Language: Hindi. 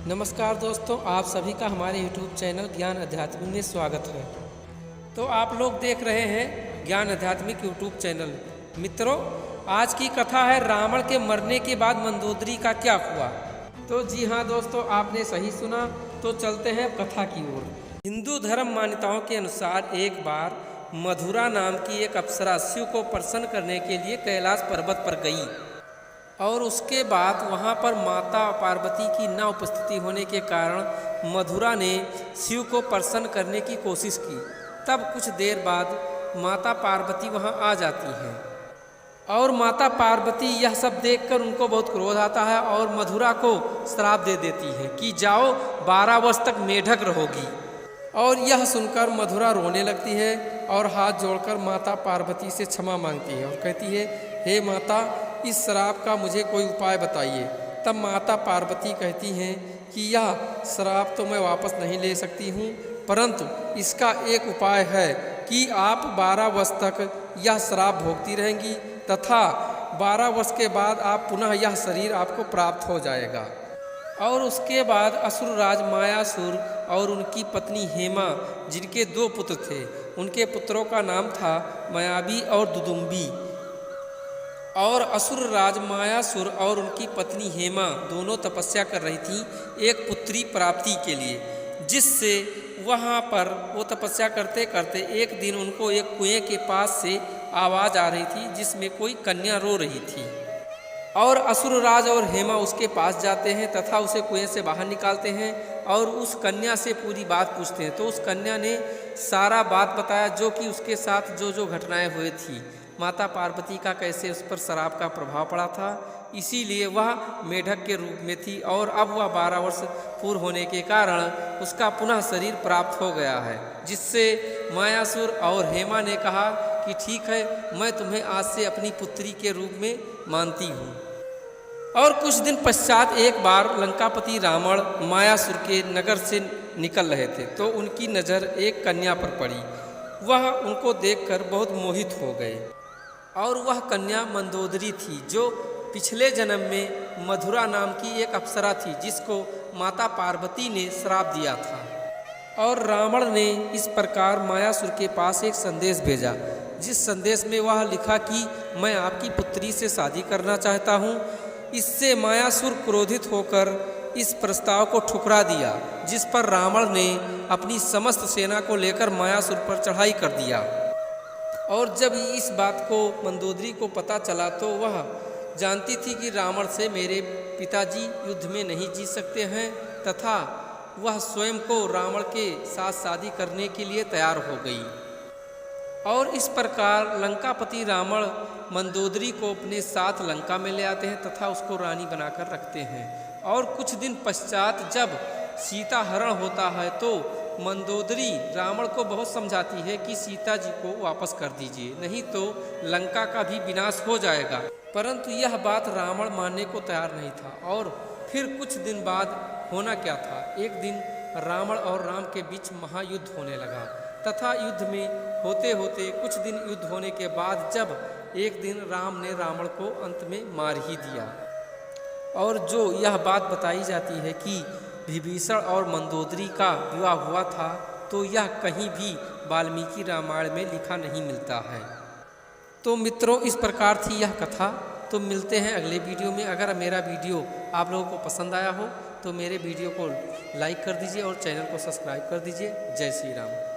नमस्कार दोस्तों, आप सभी का हमारे YouTube चैनल ज्ञान आध्यात्मिक में स्वागत है। तो आप लोग देख रहे हैं ज्ञान आध्यात्मिक YouTube चैनल। मित्रों, आज की कथा है रावण के मरने के बाद मंदोदरी का क्या हुआ। तो जी हाँ दोस्तों, आपने सही सुना। तो चलते हैं कथा की ओर। हिंदू धर्म मान्यताओं के अनुसार एक बार मधुरा नाम की एक अप्सरा शिव को प्रसन्न करने के लिए कैलाश पर्वत पर गई और उसके बाद वहाँ पर माता पार्वती की न उपस्थिति होने के कारण मधुरा ने शिव को प्रसन्न करने की कोशिश की। तब कुछ देर बाद माता पार्वती वहाँ आ जाती हैं और माता पार्वती यह सब देखकर उनको बहुत क्रोध आता है और मधुरा को श्राप दे देती है कि जाओ 12 वर्ष तक मेढक रहोगी। और यह सुनकर मधुरा रोने लगती है और हाथ जोड़कर माता पार्वती से क्षमा मांगती है और कहती है, हे माता, इस श्राप का मुझे कोई उपाय बताइए। तब माता पार्वती कहती हैं कि यह श्राप तो मैं वापस नहीं ले सकती हूँ, परंतु इसका एक उपाय है कि आप 12 वर्ष तक यह श्राप भोगती रहेंगी तथा 12 वर्ष के बाद आप पुनः यह शरीर आपको प्राप्त हो जाएगा। और उसके बाद असुरराज मायासुर और उनकी पत्नी हेमा, जिनके 2 पुत्र थे, उनके पुत्रों का नाम था मायावी और दुदुम्बी। और असुरराज मायासुर और उनकी पत्नी हेमा दोनों तपस्या कर रही थी एक पुत्री प्राप्ति के लिए, जिससे वहाँ पर वो तपस्या करते करते एक दिन उनको एक कुएं के पास से आवाज़ आ रही थी जिसमें कोई कन्या रो रही थी। और असुरराज और हेमा उसके पास जाते हैं तथा उसे कुएं से बाहर निकालते हैं और उस कन्या से पूरी बात पूछते हैं। तो उस कन्या ने सारा बात बताया, जो कि उसके साथ जो जो घटनाएं हुई थी, माता पार्वती का कैसे उस पर श्राप का प्रभाव पड़ा था, इसीलिए वह मेढक के रूप में थी और अब वह 12 वर्ष पूर्ण होने के कारण उसका पुनः शरीर प्राप्त हो गया है। जिससे मायासुर और हेमा ने कहा कि ठीक है, मैं तुम्हें आज से अपनी पुत्री के रूप में मानती हूँ। और कुछ दिन पश्चात एक बार लंकापति रावण मायासुर के नगर से निकल रहे थे तो उनकी नज़र एक कन्या पर पड़ी। वह उनको देखकर बहुत मोहित हो गए और वह कन्या मंदोदरी थी, जो पिछले जन्म में मधुरा नाम की एक अप्सरा थी जिसको माता पार्वती ने श्राप दिया था। और रावण ने इस प्रकार मायासुर के पास एक संदेश भेजा, जिस संदेश में वह लिखा कि मैं आपकी पुत्री से शादी करना चाहता हूँ। इससे मायासुर क्रोधित होकर इस प्रस्ताव को ठुकरा दिया, जिस पर रावण ने अपनी समस्त सेना को लेकर मायासुर पर चढ़ाई कर दिया। और जब इस बात को मंदोदरी को पता चला तो वह जानती थी कि रावण से मेरे पिताजी युद्ध में नहीं जीत सकते हैं तथा वह स्वयं को रावण के साथ शादी करने के लिए तैयार हो गई। और इस प्रकार लंकापति रावण मंदोदरी को अपने साथ लंका में ले आते हैं तथा उसको रानी बनाकर रखते हैं। और कुछ दिन पश्चात जब सीता हरण होता है तो मंदोदरी रावण को बहुत समझाती है कि सीता जी को वापस कर दीजिए, नहीं तो लंका का भी विनाश हो जाएगा। परंतु यह बात रावण मानने को तैयार नहीं था। और फिर कुछ दिन बाद होना क्या था, एक दिन रावण और राम के बीच महायुद्ध होने लगा तथा युद्ध में होते होते कुछ दिन युद्ध होने के बाद जब एक दिन राम ने रावण को अंत में मार ही दिया। और जो यह बात बताई जाती है कि विभीषण और मंदोदरी का विवाह हुआ था, तो यह कहीं भी वाल्मीकि रामायण में लिखा नहीं मिलता है। तो मित्रों, इस प्रकार थी यह कथा। तो मिलते हैं अगले वीडियो में। अगर मेरा वीडियो आप लोगों को पसंद आया हो तो मेरे वीडियो को लाइक कर दीजिए और चैनल को सब्सक्राइब कर दीजिए। जय श्री राम।